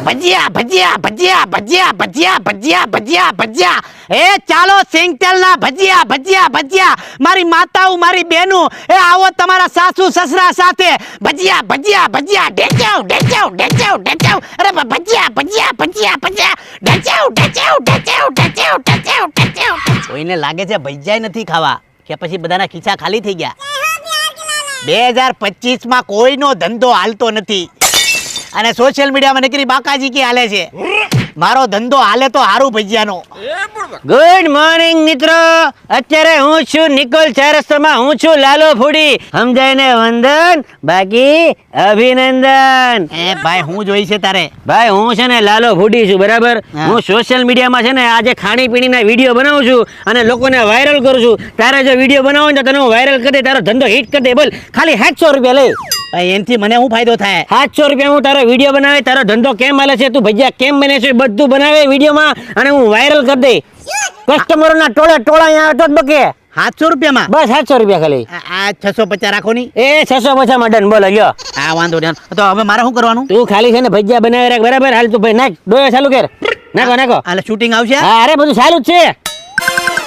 ભજીયા ભજીયા ભજીયા ભજીયા ભજીયા ભજીયા ભજીયા ભજીયા એ ચાલો સિંગતેલ ના ભજીયા ભજીયા ભજીયા મારી માતાઓ મારી બહેનો એ આવો તમારા સાસુ સસરા સાથે ભજીયા ભજીયા ભજીયા ઢેચાવ ઢેચાવ ઢેચાવ ઢેચાવ અરે ભજીયા ભજીયા ભજીયા ભજીયા ઢેચાવ ઢેચાવ ઢેચાવ ઢેચાવ ઢેચાવ ઢેચાવ કોઈને લાગે છે ભજીયા નથી ખાવા કે પછી બધાના ખીચા ખાલી થઈ ગયા 2025 માં કોઈનો ધંધો હાલતો નથી અને સોશિયલ મીડિયામાં નીકળી બાકાજી કે હાલે છે મારો ધંધો હાલે તો હારું ભજીયાનો ગુડ મોર્નિંગ મિત્રો, અત્યારે હું છું નિકોલ ચાર રસ્તામાં, હું છું લાલો ફૂડી, સમજાયને વંદન બાકી અભિનંદન. એ ભાઈ હું જોઈ છે તારે? ભાઈ હું છે ને લાલો ફૂડી છું, બરાબર. હું સોશિયલ મીડિયામાં છે ને આજે ખાણીપીણીના વિડીયો બનાવું છું અને લોકોને વાયરલ કરું છું. તારે જો વિડીયો બનાવો ને તો તને હું વાયરલ કરી દે, તારો ધંધો હિટ કરી દે. બોલ ખાલી 700 રૂપિયા લે. એનથી મને શું ફાયદો થાય? 700 રૂપિયા હું તારો વિડીયો બનાવે, તારો ધંધો કેમ હાલે છે, તું ભજીયા કેમ બને છે, બધું બનાવે વિડીયોમાં અને હું વાયરલ કરી દે. કસ્ટમરોના ટોળા અહીંયા આવે તો જ બકે. 700 રૂપિયામાં? બસ 700 રૂપિયા ખાલી. આ 650 રાખો ની. એ 650 માં ડન. બોલો લ્યો. હા વાંધો નહીં. તો હવે મારે શું કરવાનું? તું ખાલી છે ને ભજીયા બનાવી રાખ, બરાબર. હાલ તું ભાઈ નાખ, ડોયો ચાલુ કર. નાખો નાખો. હાલે શૂટિંગ આવશે? હા અરે બધું ચાલુ જ છે.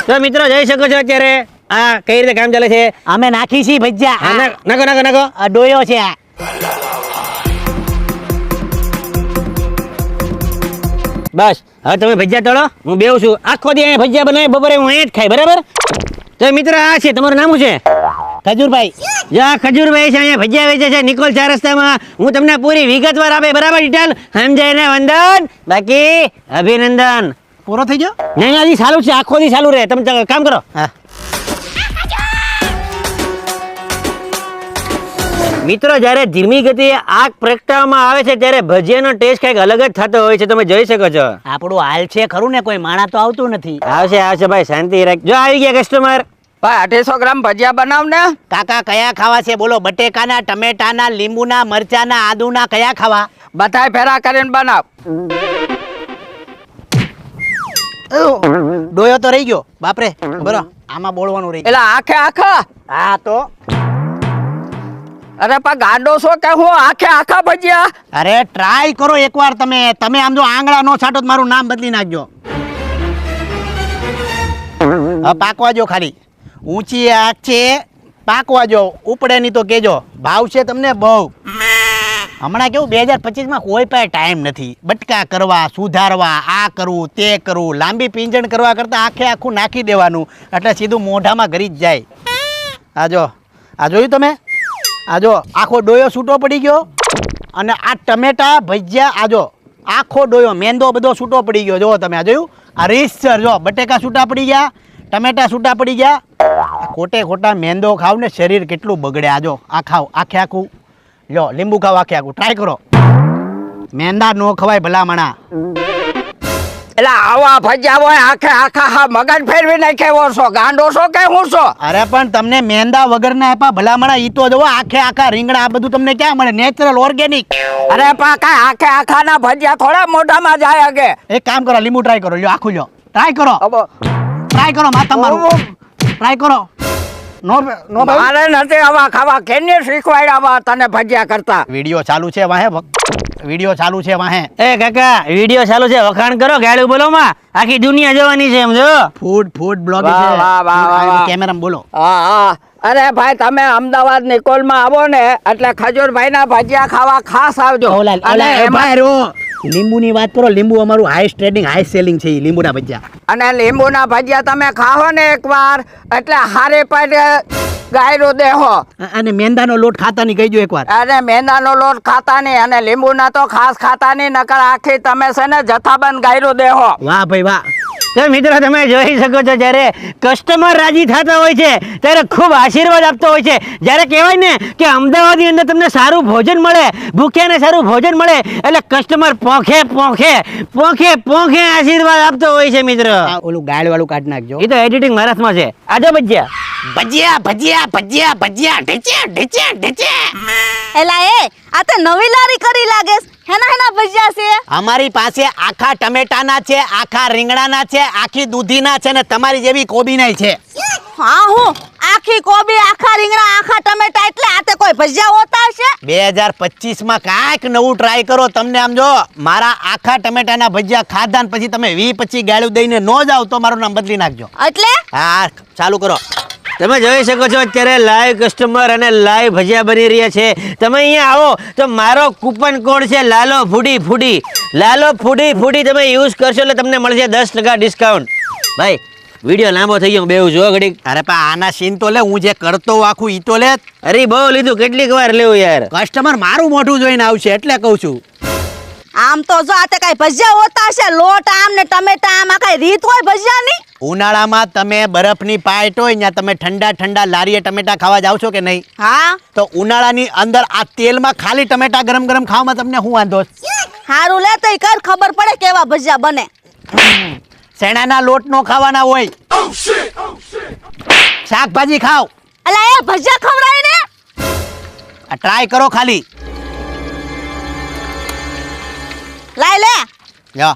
તો મિત્રો જઈ શકો છો અત્યારે. આ કઈ રીતે કામ ચાલે છે? અમે નાખી છી ભજીયા. નાખો નાખો નાખો. આ ડોયો છે. બસ હવે તમે ભજીયા તળો, હું બેવું છું. આખો દી અહીંયા ભજીયા બનાવે, બપોરે હું અહીંયા જ ખાઈ, બરાબર. તો મિત્ર આ છે તમારું નામ છે? ખજૂરભાઈ. જા ખજૂરભાઈ છે, અહીંયા ભજીયા વેચે છે નિકોલ ચાર રસ્તામાં. હું તમને પૂરી વિગતવાર આપે, બરાબર, ડિટેલ. સમજાય ને વંદન બાકી અભિનંદન. પૂરો થઈ ગયો? નહીં હજી ચાલુ છે, આખો દી ચાલુ રહે. તમે કામ કરો. હા મિત્રો, જ્યારે ધીમી ગતિએ આગ પ્રગટાવવામાં આવે છે ત્યારે ભજીયાનો ટેસ્ટ કંઈક અલગ જ થતો હોય છે. તમે જોઈ શકો છો. આપણું હાલ છે ખરું ને, કોઈ માણા તો આવતું નથી. આવશે આવશે ભાઈ, શાંતિ રાખ. જો આવી ગયા કસ્ટમર. ભાઈ 250 ગ્રામ ભજીયા બનાવ ને. કાકા કયા ખાવા છે બોલો? બટેકાના, ટમેટાના, લીંબુના, મરચાના, આદુના, કયા ખાવા? બધાય ફેરા કરીને બનાવ. ડોયો તો રહી ગયો બાપરે. બરો આમાં બોલવાનું રહી. એટલે આખે આખા. હા તો અરે પણ ગાંડો છો કે હું આખે આખા ભજીયા? અરે ટ્રાય કરો એકવાર તમે. તમે આમ જો આંગળા નો છાંટો તો મારું નામ બદલી નાખજો. હવે પાકવા જો ખાલી. ઊંચી આંખ છે, પાકવા જો. ઉપડે નહીં તો કેજો. ભાવ છે તમને બહુ. હમણાં કેવું 2025 માં કોઈ પાસે ટાઈમ નથી બટકા કરવા, સુધારવા, આ કરવું તે કરવું. લાંબી પીંજણ કરવા કરતાં આખે આખું નાખી દેવાનું એટલે સીધું મોઢામાં ઘરી જ જાય. આ જો, આ જોયું તમે? આ જો આખો ડોયો છૂટો પડી ગયો અને આ ટમેટા ભજીયા, આ જો આખો ડોયો મેંદો બધો છૂટો પડી ગયો. જો તમે આ જોયું? આ રીસર જો બટેકા છૂટા પડી ગયા, ટમેટા છૂટા પડી ગયા. ખોટે ખોટા મેંદો ખાવ ને શરીર કેટલું બગડે. આ જો આ ખાવ આખે આખું. લો લીંબુ ખાવ આખે આખું. ટ્રાય કરો. મેંદા નો ખવાય ભલામણા. એટલે આવા ભજીયા હોય આખે આખા. હા મગજ ફેરવી નાખ્યો છો, ગાંડો છો કે હું છો? અરે પણ તમને મેંદા વગરના આપ્યા ભલામણા. ઈ તો જો આખે આખા રીંગણા આ બધું તમને ક્યાં મળે? Natural organic. અરે પણ કાંઈ આખે આખા ના ભજીયા થોડા મોઢામાં જાય આગે. એક કામ કરો, લીંબુ ટ્રાય કરો. લ્યો આખું લ્યો. ટ્રાય કરો. ટ્રાય કરો માતા મારું. ટ્રાય કરો. નો મારે નથી આવા ખાવા. કેને શીખવાડ્યા તને ભજીયા કરતા? વિડિયો ચાલુ છે વાહે. વિડિયો ચાલુ છે વાહે. એ કાકા વિડીયો ચાલુ છે, વખાણ કરો. ગાડું બોલો માં, આખી દુનિયા જોવાની છે. સમજો ફૂડ બ્લોગિંગ છે. કેમેરામાં બોલો. હા હા. અરે ભાઈ તમે અમદાવાદ નિકોલમાં આવો ને એટલે ખજૂરભાઈ ના ભજીયા ખાવા ખાસ આવજો. લીંબુની વાત કરો. લીંબુ અમારું હાઈસ્ટ ટ્રેડિંગ, હાઈસ્ટ સેલિંગ છે. લીંબુના ભજીયા. અને લીંબુના ભજીયા તમે ખાઓ ને એકવાર એટલે હારે પડે ગાયરો દેહો. અને મેંદાનો લોટ ખાતા નહીં કહીજો એકવાર. અરે મેંદાનો લોટ ખાતા નહીં અને લીંબુના તો ખાસ ખાતા નહીં, નકર આખી તમે છે ને જથ્થાબંધ ગાયરો દેહો. વાહ ભાઈ વાહ. તો મિત્રો તમે જોઈ શકો છો, જ્યારે કસ્ટમર રાજી થતા હોય છે ત્યારે ખૂબ આશીર્વાદ આપતો હોય છે. જ્યારે કહેવાય ને કે અમદાવાદની અંદર તમને સારું ભોજન મળે, ભૂખ્યાને સારું ભોજન મળે એટલે કસ્ટમર પોંખે પોંખે પોંખે પોંખે આશીર્વાદ આપતો હોય છે. મિત્ર ઓલું ગાળ વાળું કાઢી નાખજો. એ તો એડિટિંગ મહારાષ્ટ્રમાં છે. આજો ભજીયા ભજીયા ભજીયા ભજીયા ભજીયા ઢેચે ઢેચે ઢેચે. એલા એ આ તો નવી લારી કરી લાગે. હેના ભજીયા છે? અમારી પાસે આખા ટમેટાના છે, આખા રીંગણાના છે, આખી દૂધીના છે ને તમારી જેવી કોબીના છે. હા હું આ આખી કોબી, આખા રીંગણા, આખા ટમેટા એટલે આ તે કોઈ ભજીયા હોતા હશે? 2025 માં કાંઈક નવું ટ્રાય કરો. તમને આમ જો મારા આખા ટમેટાના ભજીયા ખાધા ને પછી તમે 20-25 ગાળું દઈને ન જાવ તો મારું નામ બદલી નાખજો. એટલે હા, ચાલુ કરો. તમે જોઈ શકો છો અત્યારે લાઈવ કસ્ટમર અને લાઈવ ભજીયા બની રહ્યા છે. તમે અહીંયા આવો તો મારો કૂપન કોડ છે લાલો ફૂડી ફૂડી. લાલો ફૂડી ફૂડી તમે યુઝ કરશો એટલે તમને મળશે 10% ડિસ્કાઉન્ટ. ભાઈ વિડીયો લાંબો થઈ ગયો, બેહું જો ઘડીક. અરે પા આના સીન તો લે, હું જે કરતો હોઉં આખું ઈ તો લે. અરે બહુ લીધું, કેટલીક વાર લેવું યાર. કસ્ટમર મારું મોઢું જોઈને આવશે એટલે કહું છું. આમ તો જો આ તે કઈ ભજીયા હોતા હશે? લોટ આમ ને ટમેટા આમ, આ કઈ રીત હોય ભજીયાની? ઉનાળામાં તમે બરફની પાઇટ હોય ત્યાં તમે ઠંડા ઠંડા લારીએ ટમેટા ખાવા જાવ છો કે નહીં? હા. તો ઉનાળાની અંદર આ તેલમાં ખાલી ટમેટા ગરમ ગરમ ખાવામાં તમને શું વાંધો? હારું લે તઈ કર, ખબર પડે કેવા ભજીયા બને. શેણાના લોટ નો ખાવાના હોય. શાકભાજી ખાવ. અલા એ ભજીયા ખવડાય ને? ટ્રાય કરો ખાલી. લાય લે. યો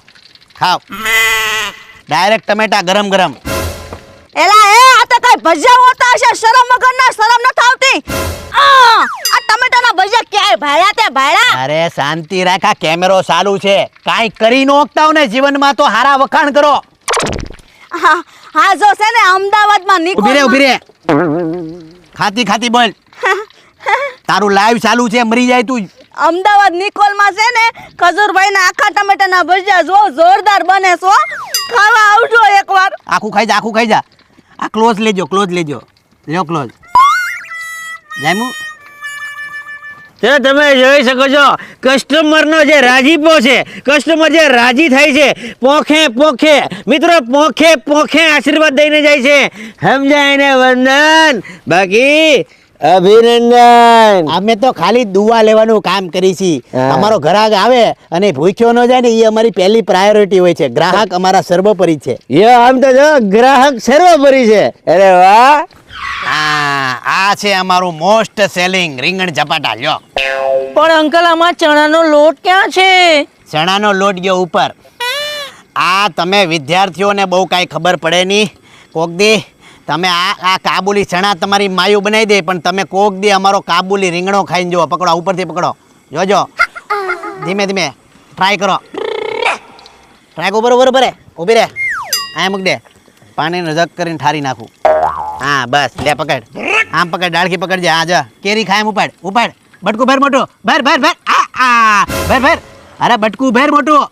ખાવ. ડાયરેક્ટ ટમેટા ગરમ ગરમ. એલા એ આ તો કઈ ભજીયા હોતા હશે? શરમ વગરના, શરમ ન થાવતી? આ ટમેટાના ભજીયા ક્યાંય ભાડ્યા તે ભાડ્યા? અરે શાંતિ રાખા, કેમેરો ચાલુ છે. કાંઈ કરી નોખતા હો ને જીવનમાં તો હારા વખાણ કરો. હા હા, જો છે ને અમદાવાદમાં ઉભી રે, નિકોલ. ઉભી રે. ખાતી ખાતી બોલ. તારું લાઈવ ચાલુ છે, મરી જાય તું. અમદાવાદ નિકોલમાં છે ને ખજૂરભાઈના આખા ટમેટાના ભજીયા જો જોરદાર બને છો. ખાવા આવજો એકવાર. આખું ખાઈ જા, આખું ખાઈ જા. આ ક્લોઝ લેજો, ક્લોઝ લેજો. લ્યો ક્લોઝ. જામુ. તો તમે જોઈ શકો છો કસ્ટમરનો જે રાજીપો છે, કસ્ટમર જે રાજી થાય છે, પોખે પોખે મિત્રો, પોખે પોખે આશીર્વાદ દઈને જાય છે. સમજાય ને વંદન, બાકી અભિનંદન. અમે તો ખાલી દુઆ લેવાનું કામ કરી છીએ. હા. અમારો ગ્રાહક આવે અને ભૂખ્યો ન જાય ને એ અમારી પહેલી પ્રાયોરિટી હોય છે. ગ્રાહક અમારા સર્વોપરી છે. યો આમ તો જો ગ્રાહક સર્વોપરી છે. અરે વાહ. આ છે અમારું મોસ્ટ સેલિંગ રીંગણ ઝપાટા. લ્યો. પણ અંકલ આમાં ચણાનો લોટ ક્યાં છે? ચણાનો લોટ ગયો ઉપર. આ તમે વિદ્યાર્થીઓને બહુ કાંઈ ખબર પડે નહીં. કોક દી તમે આ કાબુલી ચણા તમારી માયુ બનાવી દે, પણ તમે કોક દી અમારો કાબુલી રીંગણો ખાઈને જુઓ. પકડો, ઉપરથી પકડો. જોજો, ધીમે ધીમે ટ્રાય કરો. ટ્રાય કરો. બરોબર બરે, ઊભી રે. આ મૂક દે. પાણીને જગ કરીને ઠારી નાખું. હા બસ, લે પકડ. આમ પકડ, ડાળખી પકડજે. હા જા, કેરી ખાય એમ ઉપાડ, ઉપાડ. બટકું ભેર મોટું, ભેર ભેર ભેર. આ ભેર ભેર. અરે બટકું ભેર મોટું.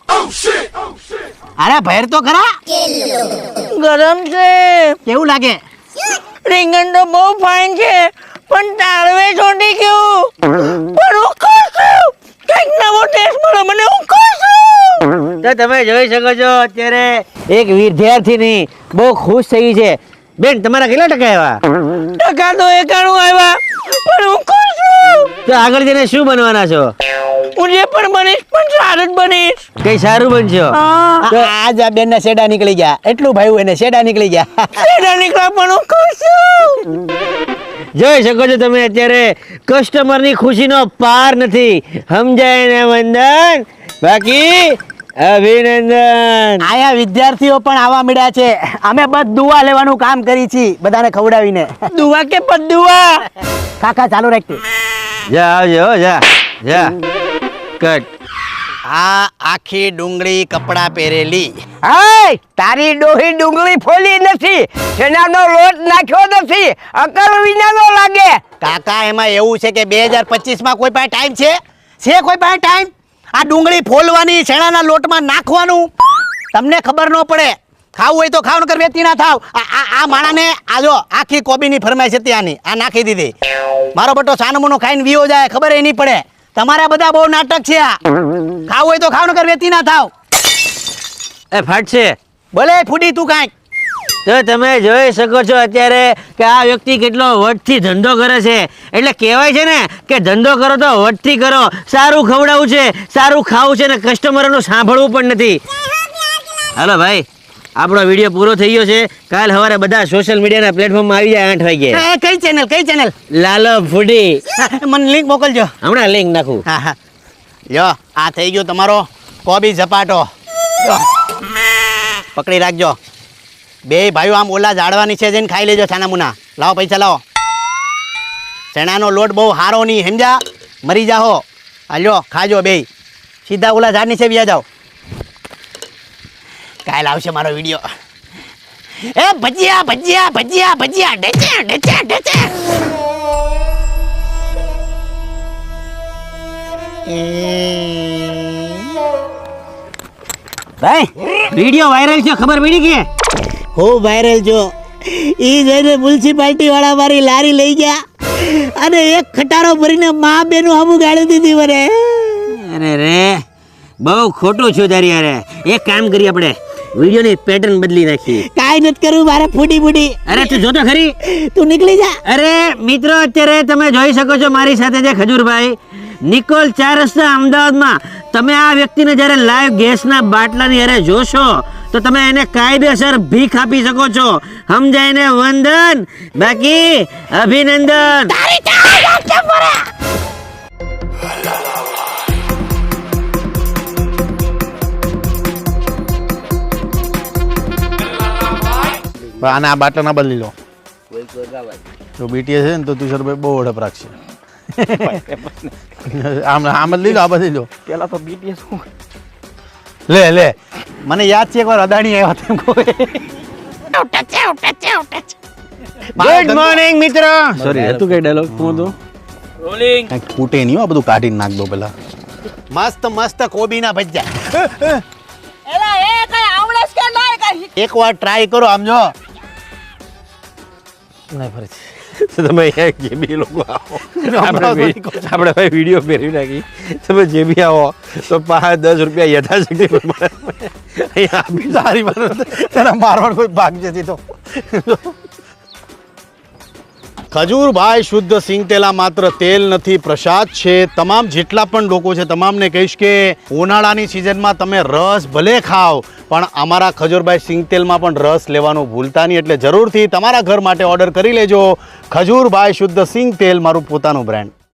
અરે ભેર તો ખરા. ગરમ છે. કેવું લાગે? રીંગણ તો બહુ ફાઇન છે, પણ તાળવે ચોંટી ગયું. પણ હું ખુશ છું. કંઈક નવો ટેસ્ટ મળ્યો મને, હું ખુશ છું. તો તમે જોઈ શકો છો અત્યારે એક વિદ્યાર્થીની બહુ ખુશ થઈ છે. બેન તમારા કેટલા ટકા આવ્યા? ટકા તો 91 આવ્યા, પણ હું ખુશ છું. તો આગળ જઈને શું બનવાના છો? હું જે પણ બનીશ પણ સારું જ બનીશ. કઈ સારું બનશો? હા. આજ આ બેન ના શેડા નીકળી ગયા. એટલું ભાઈ એને શેડા નીકળી ગયા. શેડા નીકળ્યા પણ હું ખુશ છું. જોઈ શકો છો તમે અત્યારે કસ્ટમરની ખુશીનો પાર નથી. સમજાય ને વંદન, બાકી અભિનંદન. આયા વિદ્યાર્થીઓ પણ આવા મળ્યા છે. અમે બસ દુઆ લેવાનું કામ કરી છીએ, બધાને ખવડાવીને. દુઆ કે પદુઆ? કાકા ચાલુ રાખતી. જા આવજો, જા જા. કટ. આ આખી ડુંગળી કપડા પહેરેલી. હાય, તારી ડોહી ડુંગળી ફોલી નથી, ચણાનો લોટ નાખ્યો નથી, અકલ વિનાનો લાગે. કાકા એમાં એવું છે કે 2025 માં કોઈ પાસે ટાઈમ છે કોઈ પાસે ટાઈમ? આ ડુંગળી ફોલવાની, ચણાના લોટમાં નાખવાનું, તમને ખબર ન પડે. ખાવું હોય તો ખાવ, નકર વેચી ના થાવ. આ માણાને આજો આખી કોબીની ફરમાઈશ હતી આની, આ નાખી દીધી. મારો બટો સાનમુનો ખાઈને વિયો જાય, ખબર એ નહીં પડે. તમારા બધા બહુ નાટક છે. આ ખાવું હોય તો ખાવ, નકર વેચી ના થાવ. એ ફાટશે. બોલે ફૂડી તું કાંઈક. તો તમે જોઈ શકો છો અત્યારે કે આ વ્યક્તિ કેટલો વટથી ધંધો કરે છે. એટલે કહેવાય છે ને કે ધંધો કરો તો વટથી કરો. સારું ખવડાવવું છે, સારું ખાવું છે ને કસ્ટમરોનું સાંભળવું પણ નથી. હાલો ભાઈ, આપણો વિડીયો પૂરો થઈ ગયો છે. કાલ સવારે બધા સોશિયલ મીડિયાના પ્લેટફોર્મમાં આવી જાય 8 વાગે. કઈ ચેનલ? લાલો ફૂડી. મને લિંક મોકલજો. હમણાં લિંક નાખું. હા હા. યો આ થઈ ગયો તમારો કોબી ઝપાટો. યો. પકડી રાખજો. બે ભાઈઓ આમ ઓલા ઝાડવાની છે જઈને ખાઈ લેજો છાના મુના. લાવો પૈસા લાવો. ચણાનો લોટ બહુ સારો નહીં સમજા, મરી જાઓ. હાલ્યો ખાજો બે. સીધા ઓલા ઝાડ નીચે વ્યા જાઓ. કાલ આવશે મારો વિડીયો. એ ભજીયા ભજીયા ભજીયા ભજીયા ઢેચે ઢેચે ઢેચે. ભાઈ વિડીયો વાયરલ છે, ખબર પડી કે? ખૂબ વાયરલ છો. એ જોઈને મ્યુનિસિપાલિટી વાળા મારી લારી લઈ ગયા અને એક ખટારો ભરીને મા બેનું હમું ગાળી દીધી મને. અરે રે બહુ ખોટું છું તારી યારે. એક કામ કરીએ આપણે, વિડીયોની પેટર્ન બદલી નાખીએ. કાંઈ નથી કરવું મારે ફૂટી ફૂટી. અરે તું જોતો ખરી. તું નીકળી જા. અરે મિત્રો અત્યારે તમે જોઈ શકો છો મારી સાથે છે ખજૂરભાઈ. નિકોલ 4 રસ્તા અમદાવાદમાં તમે આ વ્યક્તિને જ્યારે લાઈવ ગેસના બાટલાની અરે જોશો તો તમે એને કાયદેસર ભીખ આપી શકો છો. સમજાઈને વંદન, બાકી અભિનંદન. આને આ બાટલા ના બદલી લો. તો બીટીએસ છે ને તો તુષારભાઈ બહુ ઓળખ રાખશે. આમ આમ જ લઈ લો, આ બદલી લો. પેલા તો બીટીએસ લે લે. મને યાદ છે એકવાર અદાણી આવ્યા તેમ કોઈ. ગુડ મોર્નિંગ મિત્રો. સોરી હતું કઈ ડાયલોગ તું હતું? કંઈક ખૂટે નહીં હો, બધું કાઢીને નાખ દો પેલા. મસ્ત મસ્ત કોબીના ભજીયા. એલા એ કઈ આવડે કે ના કઈ એકવાર ટ્રાય કરો આમ જો. નહીં ફરી તમે અહીંયા જે બી લોકો આવો આપણે ભાઈ વિડીયો ફેરવી નાખી. તમે જે બી આવો તો 5-10 રૂપિયા યથાશક્તિ અહીંયા આપી સારી વાત. તેના મારવાનો કોઈ ભાગ જતી તો. ખજૂરભાઈ શુદ્ધ સિંગ તેલા માત્ર તેલ નથી, પ્રસાદ છે. તમામ જેટલા પણ લોકો છે તમામને કહીશ કે ઉનાળાની સિઝનમાં તમે રસ ભલે ખાઓ પણ અમારા ખજૂરભાઈ સિંગ તેલમાં પણ રસ લેવાનું ભૂલતા નહીં. એટલે જરૂરથી તમારા ઘર માટે ઓર્ડર કરી લેજો. ખજૂરભાઈ શુદ્ધ સિંગ તેલ, મારું પોતાનું બ્રાન્ડ.